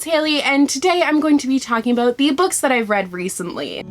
it's Hailey, and today I'm going to be talking about the books that I've read recently.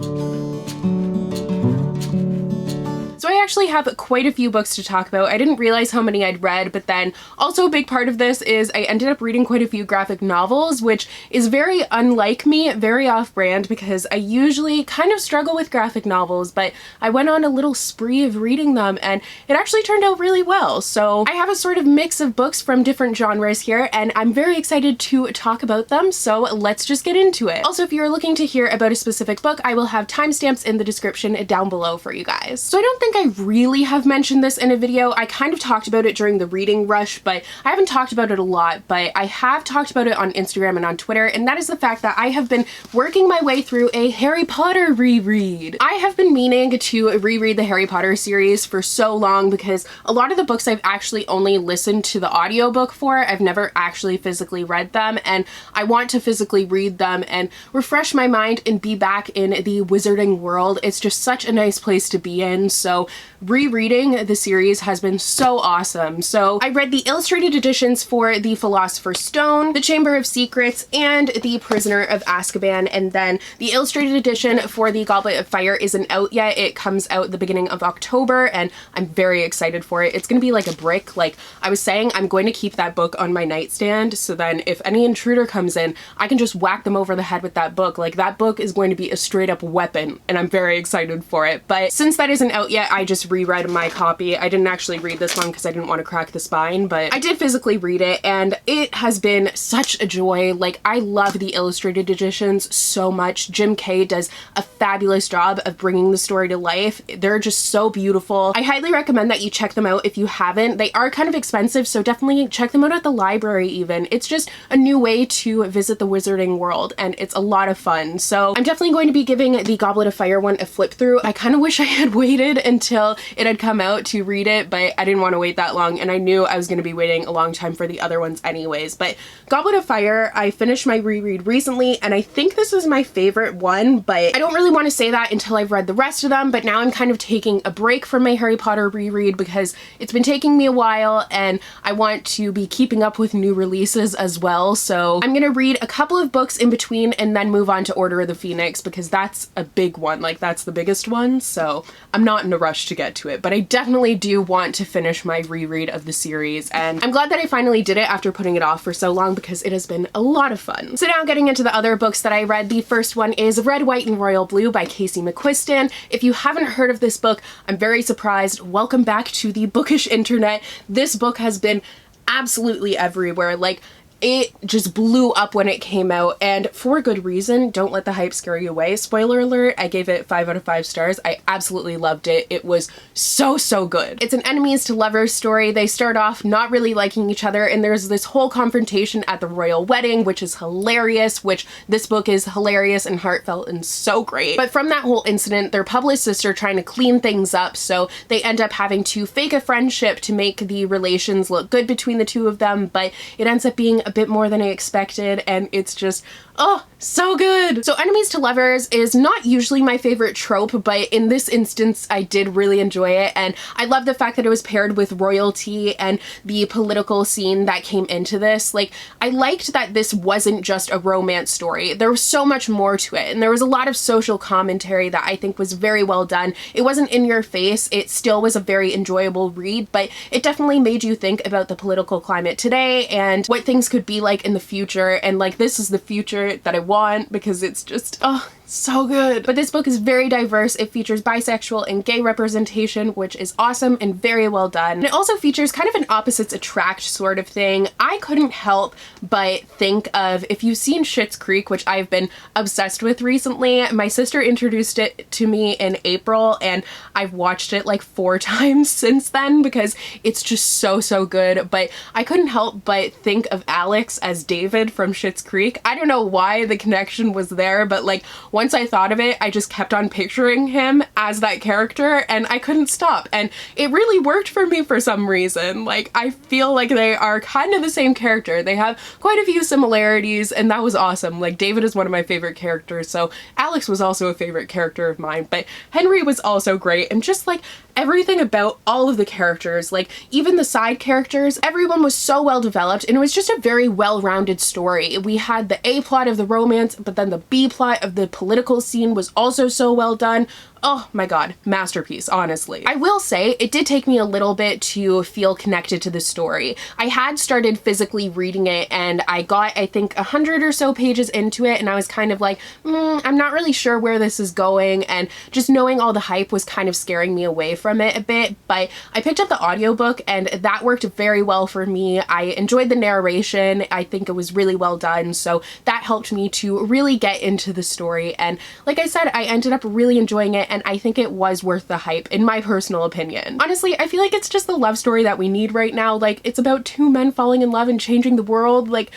So I actually have quite a few books to talk about. I didn't realize how many I'd read, but then also a big part of this is I ended up reading quite a few graphic novels, which is very unlike me, very off-brand, because I usually kind of struggle with graphic novels, but I went on a little spree of reading them and it actually turned out really well. So I have a sort of mix of books from different genres here, and I'm very excited to talk about them, so let's just get into it. Also, if you're looking to hear about a specific book, I will have timestamps in the description down below for you guys. So I don't think I really have mentioned this in a video. I kind of talked about it during the reading rush, but I haven't talked about it a lot, but I have talked about it on Instagram and on Twitter, and that is the fact that I have been working my way through a Harry Potter reread. I have been meaning to reread the Harry Potter series for so long because a lot of the books I've actually only listened to the audiobook for. I've never actually physically read them, and I want to physically read them and refresh my mind and be back in the wizarding world. It's just such a nice place to be in, so rereading the series has been so awesome. So I read the illustrated editions for The Philosopher's Stone, The Chamber of Secrets, and The Prisoner of Azkaban, and then the illustrated edition for The Goblet of Fire isn't out yet. It comes out the beginning of October, and I'm very excited for it. It's gonna be like a brick. Like I was saying, I'm going to keep that book on my nightstand, so then if any intruder comes in, I can just whack them over the head with that book. Like that book is going to be a straight up weapon, and I'm very excited for it. But since that isn't out yet, I just reread my copy. I didn't actually read this one because I didn't want to crack the spine, but I did physically read it, and it has been such a joy. Like, I love the illustrated editions so much. Jim Kay does a fabulous job of bringing the story to life. They're just so beautiful. I highly recommend that you check them out if you haven't. They are kind of expensive, so definitely check them out at the library even. It's just a new way to visit the wizarding world, and it's a lot of fun. So I'm definitely going to be giving the Goblet of Fire one a flip through. I kind of wish I had waited until it had come out to read it, but I didn't want to wait that long, and I knew I was going to be waiting a long time for the other ones anyways. But Goblet of Fire, I finished my reread recently, and I think this is my favorite one, but I don't really want to say that until I've read the rest of them. But now I'm kind of taking a break from my Harry Potter reread because it's been taking me a while, and I want to be keeping up with new releases as well. So I'm gonna read a couple of books in between and then move on to Order of the Phoenix, because that's a big one. Like, that's the biggest one, so I'm not in a rush to get to it, but I definitely do want to finish my reread of the series, and I'm glad that I finally did it after putting it off for so long because it has been a lot of fun. So now getting into the other books that I read, the first one is Red, White, and Royal Blue by Casey McQuiston. If you haven't heard of this book, I'm very surprised. Welcome back to the bookish internet. This book has been absolutely everywhere. Like, it just blew up when it came out, and for good reason. Don't let the hype scare you away. Spoiler alert, I gave it 5 out of 5 stars. I absolutely loved it. It was so good. It's an enemies to lovers story. They start off not really liking each other, and there's this whole confrontation at the royal wedding, which is hilarious, which this book is hilarious and heartfelt and so great. But from that whole incident, their publicists are trying to clean things up, so they end up having to fake a friendship to make the relations look good between the two of them, but it ends up being a bit more than I expected, and it's just, oh, so good. So enemies to lovers is not usually my favorite trope, but in this instance I did really enjoy it, and I love the fact that it was paired with royalty and the political scene that came into this. Like, I liked that this wasn't just a romance story. There was so much more to it, and there was a lot of social commentary that I think was very well done. It wasn't in your face. It still was a very enjoyable read, but it definitely made you think about the political climate today and what things could be like in the future, and like, this is the future that I want because it's just, oh, so good. But this book is very diverse. It features bisexual and gay representation, which is awesome and very well done. And it also features kind of an opposites attract sort of thing. I couldn't help but think of, if you've seen Schitt's Creek, which I've been obsessed with recently. My sister introduced it to me in April, and I've watched it like 4 times since then because it's just so good. But I couldn't help but think of Alex as David from Schitt's Creek. I don't know why the connection was there, but like, once I thought of it, I just kept on picturing him as that character, and I couldn't stop. And it really worked for me for some reason. Like, I feel like they are kind of the same character. They have quite a few similarities, and that was awesome. Like, David is one of my favorite characters, so Alex was also a favorite character of mine, but Henry was also great, and just like everything about all of the characters, like even the side characters, everyone was so well developed, and it was just a very well-rounded story. We had the A plot of the romance, but then the B plot of the political scene was also so well done. Oh my god, masterpiece, honestly. I will say, it did take me a little bit to feel connected to the story. I had started physically reading it, and I got, I think, 100 or so pages into it, and I was kind of like, I'm not really sure where this is going, and just knowing all the hype was kind of scaring me away from it a bit, but I picked up the audiobook, and that worked very well for me. I enjoyed the narration. I think it was really well done, so that helped me to really get into the story, and like I said, I ended up really enjoying it, and I think it was worth the hype, in my personal opinion. Honestly, I feel like it's just the love story that we need right now. Like, it's about two men falling in love and changing the world. Like,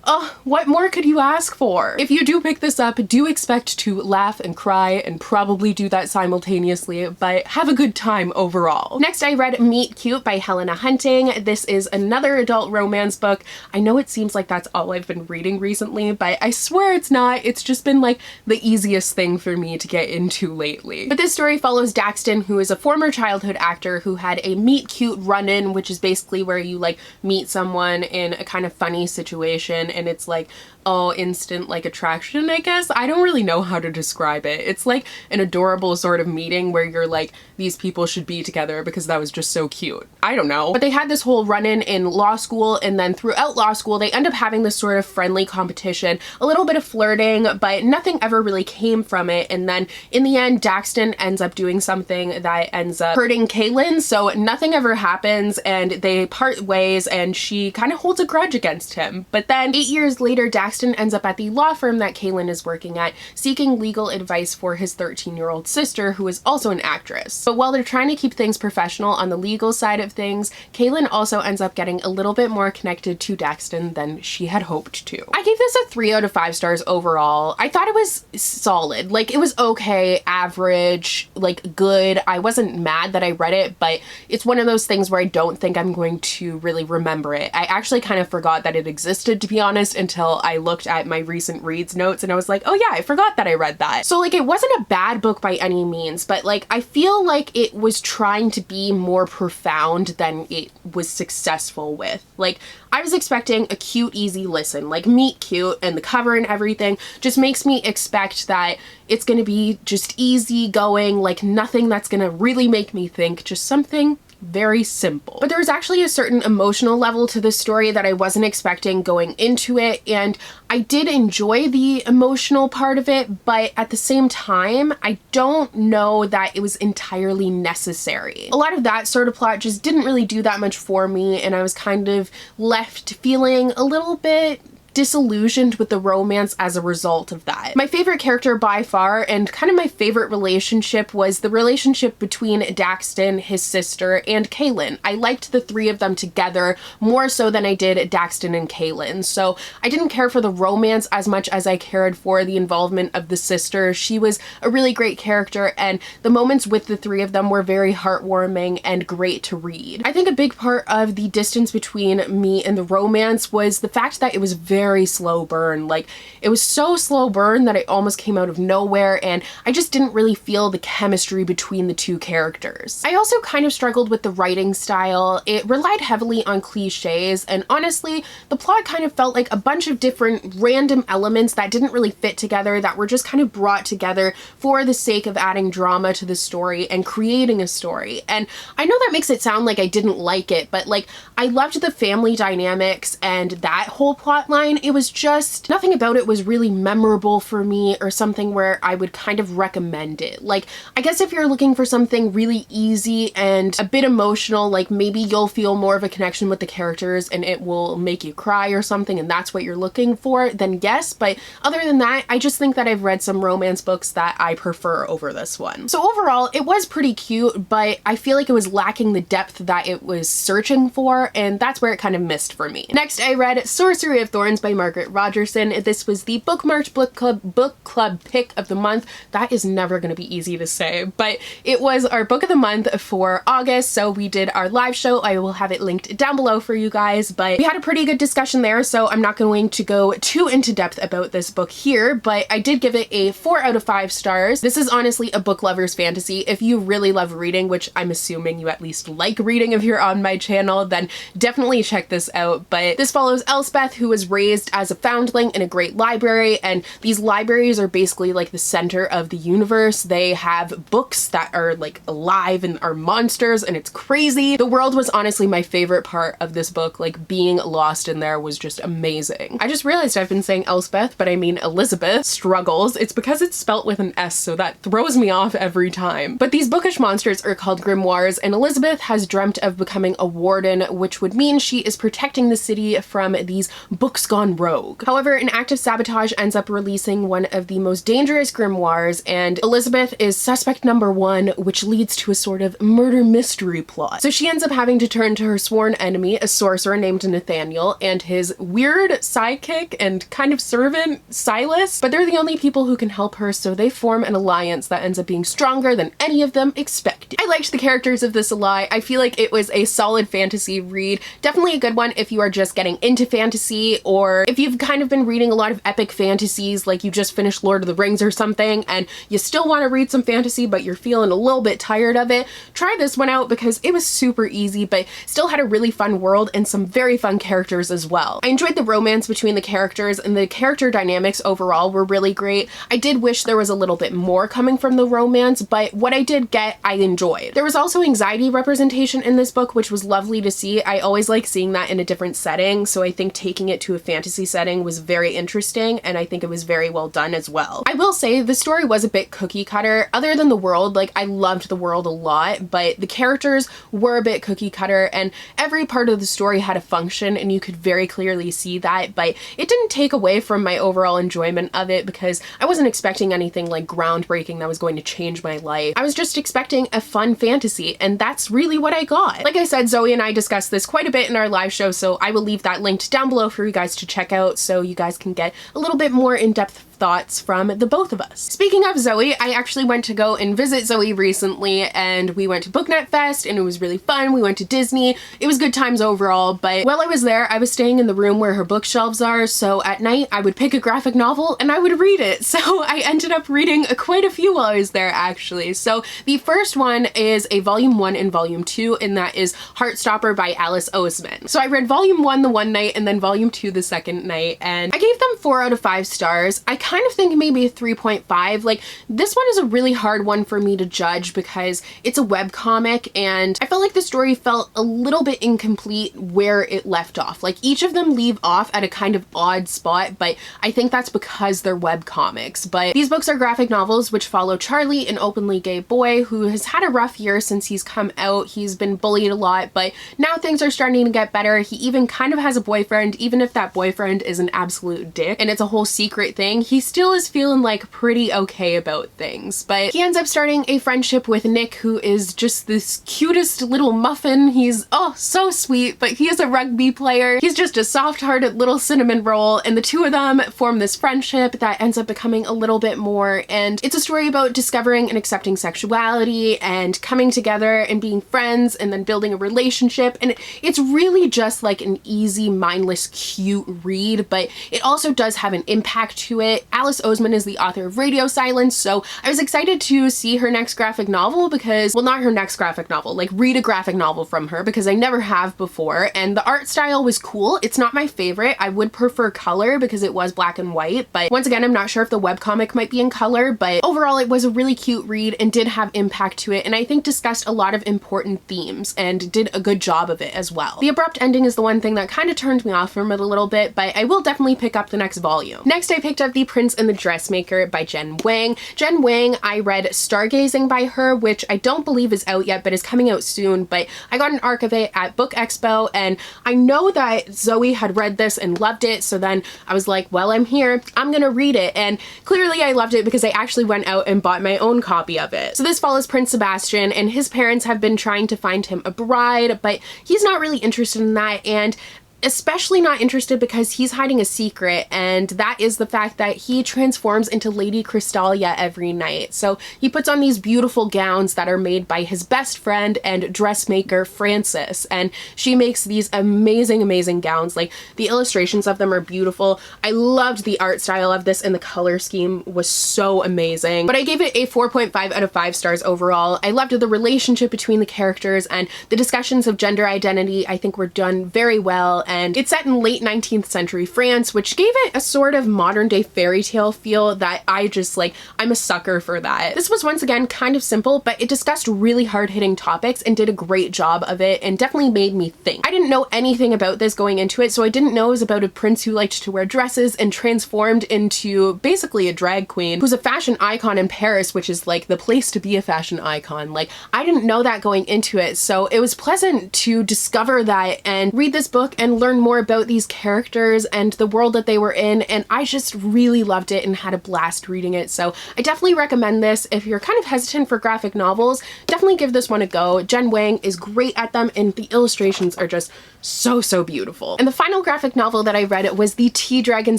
oh, what more could you ask for? If you do pick this up, do expect to laugh and cry and probably do that simultaneously, but have a good time overall. Next, I read Meet Cute by Helena Hunting. This is another adult romance book. I know it seems like that's all I've been reading recently, but I swear it's not. It's just been like the easiest thing for me to get into lately. But this story follows Daxton, who is a former childhood actor who had a meet cute run-in, which is basically where you like meet someone in a kind of funny situation, and it's like, oh, instant like attraction, I guess. I don't really know how to describe it. It's like an adorable sort of meeting where you're like, these people should be together because that was just so cute. I don't know. But they had this whole run-in in law school, and then throughout law school, they end up having this sort of friendly competition, a little bit of flirting, but nothing ever really came from it. And then in the end, Daxton ends up doing something that ends up hurting Kaylin, so nothing ever happens, and they part ways, and she kind of holds a grudge against him. But then 8 years later, Daxton ends up at the law firm that Kaylin is working at, seeking legal advice for his 13-year-old sister, who is also an actress. But while they're trying to keep things professional on the legal side of things, Kaylin also ends up getting a little bit more connected to Daxton than she had hoped to. I gave this a 3 out of 5 stars overall. I thought it was solid. Like, it was okay, average, like good. I wasn't mad that I read it, but it's one of those things where I don't think I'm going to really remember it. I actually kind of forgot that it existed, to be honest, until I looked at my recent reads notes and I was like, oh yeah, I forgot that I read that. So like, it wasn't a bad book by any means, but like, I feel like it was trying to be more profound than it was successful with. Like, I was expecting a cute, easy listen, like meet cute, and the cover and everything just makes me expect that it's gonna be just easy going, like nothing that's gonna really make me think, just something very simple. But there was actually a certain emotional level to this story that I wasn't expecting going into it, and I did enjoy the emotional part of it, but at the same time, I don't know that it was entirely necessary. A lot of that sort of plot just didn't really do that much for me, and I was kind of left feeling a little bit disillusioned with the romance as a result of that. My favorite character by far, and kind of my favorite relationship, was the relationship between Daxton, his sister, and Kaylin. I liked the three of them together more so than I did Daxton and Kaylin. So I didn't care for the romance as much as I cared for the involvement of the sister. She was a really great character, and the moments with the three of them were very heartwarming and great to read. I think a big part of the distance between me and the romance was the fact that it was very slow burn. Like, it was so slow burn that it almost came out of nowhere, and I just didn't really feel the chemistry between the two characters. I also kind of struggled with the writing style. It relied heavily on cliches, and honestly, the plot kind of felt like a bunch of different random elements that didn't really fit together, that were just kind of brought together for the sake of adding drama to the story and creating a story. And I know that makes it sound like I didn't like it, but like, I loved the family dynamics and that whole plot line. It was just, nothing about it was really memorable for me or something where I would kind of recommend it. Like, I guess if you're looking for something really easy and a bit emotional, like maybe you'll feel more of a connection with the characters and it will make you cry or something, and that's what you're looking for, then yes. But other than that, I just think that I've read some romance books that I prefer over this one. So overall, it was pretty cute, but I feel like it was lacking the depth that it was searching for, and that's where it kind of missed for me. Next, I read Sorcery of Thorns by Margaret Rogerson. This was the Bookmarked book club pick of the month. That is never going to be easy to say, but it was our book of the month for August, so we did our live show. I will have it linked down below for you guys, but we had a pretty good discussion there, so I'm not going to go too into depth about this book here, but I did give it a 4 out of 5 stars. This is honestly a book lover's fantasy. If you really love reading, which I'm assuming you at least like reading if you're on my channel, then definitely check this out. But this follows Elspeth, who was raised as a foundling in a great library, and these libraries are basically like the center of the universe. They have books that are like alive and are monsters, and it's crazy. The world was honestly my favorite part of this book. Like, being lost in there was just amazing. I just realized I've been saying Elspeth, but I mean Elizabeth struggles. It's because it's spelt with an S, so that throws me off every time. But these bookish monsters are called grimoires, and Elizabeth has dreamt of becoming a warden, which would mean she is protecting the city from these books gone rogue. However, an act of sabotage ends up releasing one of the most dangerous grimoires, and Elizabeth is suspect number 1, which leads to a sort of murder mystery plot. So she ends up having to turn to her sworn enemy, a sorcerer named Nathaniel, and his weird sidekick and kind of servant, Silas, but they're the only people who can help her, so they form an alliance that ends up being stronger than any of them expected. I liked the characters of this a lot. I feel like it was a solid fantasy read. Definitely a good one if you are just getting into fantasy, or if you've kind of been reading a lot of epic fantasies, like you just finished Lord of the Rings or something, and you still want to read some fantasy, but you're feeling a little bit tired of it. Try this one out because it was super easy, but still had a really fun world and some very fun characters as well. I enjoyed the romance between the characters, and the character dynamics overall were really great. I did wish there was a little bit more coming from the romance, but what I did get, I enjoyed. There was also anxiety representation in this book, which was lovely to see. I always like seeing that in a different setting, so I think taking it to a fantasy setting was very interesting, and I think it was very well done as well. I will say the story was a bit cookie cutter. Other than the world, like, I loved the world a lot, but the characters were a bit cookie cutter, and every part of the story had a function, and you could very clearly see that, but it didn't take away from my overall enjoyment of it because I wasn't expecting anything like groundbreaking that was going to change my life. I was just expecting a fun fantasy, and that's really what I got. Like I said, Zoe and I discussed this quite a bit in our live show, so I will leave that linked down below for you guys to check out so you guys can get a little bit more in-depth thoughts from the both of us. Speaking of Zoe, I actually went to go and visit Zoe recently, and we went to Booknet Fest, and it was really fun. We went to Disney. It was good times overall, but while I was there, I was staying in the room where her bookshelves are, so at night I would pick a graphic novel and I would read it. So I ended up reading quite a few while I was there, actually. So the first one is a volume 1 and volume 2, and that is Heartstopper by Alice Oseman. So I read volume 1 the one night and then volume 2 the second night, and I gave them 4 out of 5 stars. I kind of think maybe a 3.5. Like, this one is a really hard one for me to judge because it's a webcomic, and I felt like the story felt a little bit incomplete where it left off. Like, each of them leave off at a kind of odd spot, but I think that's because they're webcomics. But these books are graphic novels which follow Charlie, an openly gay boy who has had a rough year since he's come out. He's been bullied a lot, but now things are starting to get better. He even kind of has a boyfriend, even if that boyfriend is an absolute dick and it's a whole secret thing. He still is feeling like pretty okay about things, but he ends up starting a friendship with Nick, who is just this cutest little muffin. He's so sweet, but he is a rugby player. He's just a soft-hearted little cinnamon roll, and the two of them form this friendship that ends up becoming a little bit more, and it's a story about discovering and accepting sexuality and coming together and being friends and then building a relationship, and it's really just like an easy, mindless, cute read, but it also does have an impact to it. Alice Oseman is the author of Radio Silence, so I was excited to see her next graphic novel because, well, not her next graphic novel, like read a graphic novel from her, because I never have before, and the art style was cool. It's not my favorite. I would prefer color because it was black and white, but once again, I'm not sure if the webcomic might be in color, but overall it was a really cute read and did have impact to it, and I think discussed a lot of important themes and did a good job of it as well. The abrupt ending is the one thing that kind of turned me off from it a little bit, but I will definitely pick up the next volume. Next, I picked up The Prince and the Dressmaker by Jen Wang. Jen Wang, I read Stargazing by her, which I don't believe is out yet, but is coming out soon, but I got an arc of it at Book Expo, and I know that Zoe had read this and loved it, so then I was like, well, I'm here, I'm gonna read it, and clearly I loved it because I actually went out and bought my own copy of it. So this follows Prince Sebastian, and his parents have been trying to find him a bride, but he's not really interested in that, and especially not interested because he's hiding a secret, and that is the fact that he transforms into Lady Crystalia every night. So he puts on these beautiful gowns that are made by his best friend and dressmaker Frances, and she makes these amazing gowns. Like, the illustrations of them are beautiful. I loved the art style of this, and the color scheme was so amazing. But I gave it a 4.5 out of 5 stars overall. I loved the relationship between the characters, and the discussions of gender identity I think were done very well, and it's set in late 19th century France, which gave it a sort of modern day fairy tale feel that I just like, I'm a sucker for that. This was once again kind of simple, but it discussed really hard-hitting topics and did a great job of it, and definitely made me think. I didn't know anything about this going into it, so I didn't know it was about a prince who liked to wear dresses and transformed into basically a drag queen who's a fashion icon in Paris, which is like the place to be a fashion icon. Like, I didn't know that going into it, so it was pleasant to discover that and read this book and learn more about these characters and the world that they were in, and I just really loved it and had a blast reading it. So I definitely recommend this. If you're kind of hesitant for graphic novels, definitely give this one a go. Jen Wang is great at them, and the illustrations are just so beautiful. And the final graphic novel that I read was The Tea Dragon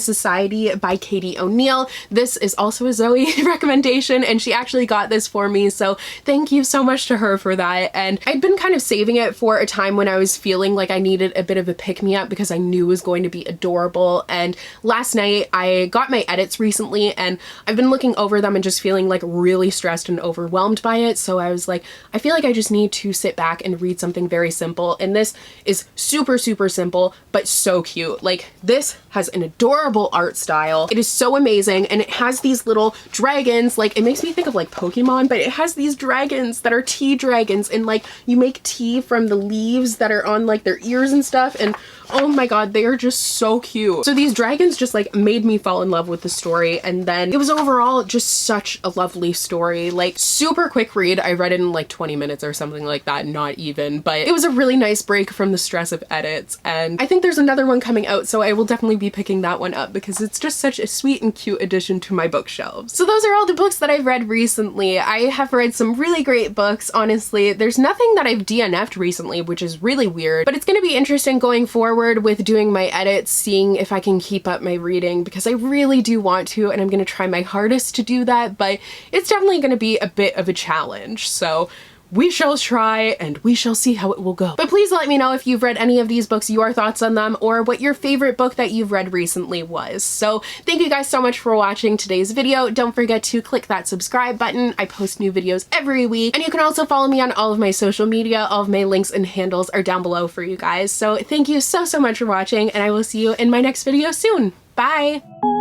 Society by Katie O'Neill. This is also a Zoe recommendation, and she actually got this for me, so thank you so much to her for that. And I'd been kind of saving it for a time when I was feeling like I needed a bit of a pick-me-up because I knew it was going to be adorable, and last night I got my edits recently, and I've been looking over them and just feeling like really stressed and overwhelmed by it, so I was like, I feel like I just need to sit back and read something very simple, and this is super simple, but so cute. Like, this has an adorable art style. It is so amazing, and it has these little dragons. Like, it makes me think of like Pokemon, but it has these dragons that are tea dragons, and like, you make tea from the leaves that are on like their ears and stuff, and oh my god, they are just so cute. So these dragons just like made me fall in love with the story, and then it was overall just such a lovely story. Like, super quick read. I read it in like 20 minutes or something like that, not even, but it was a really nice break from the stress of edits, and I think there's another one coming out, so I will definitely be picking that one up because it's just such a sweet and cute addition to my bookshelves. So those are all the books that I've read recently. I have read some really great books, honestly. There's nothing that I've DNF'd recently, which is really weird, but it's gonna be interesting going forward with doing my edits, seeing if I can keep up my reading, because I really do want to, and I'm gonna try my hardest to do that, but it's definitely gonna be a bit of a challenge. So we shall try, and we shall see how it will go. But please let me know if you've read any of these books, your thoughts on them, or what your favorite book that you've read recently was. So thank you guys so much for watching today's video. Don't forget to click that subscribe button. I post new videos every week, and you can also follow me on all of my social media. All of my links and handles are down below for you guys. So thank you so much for watching, and I will see you in my next video soon. Bye!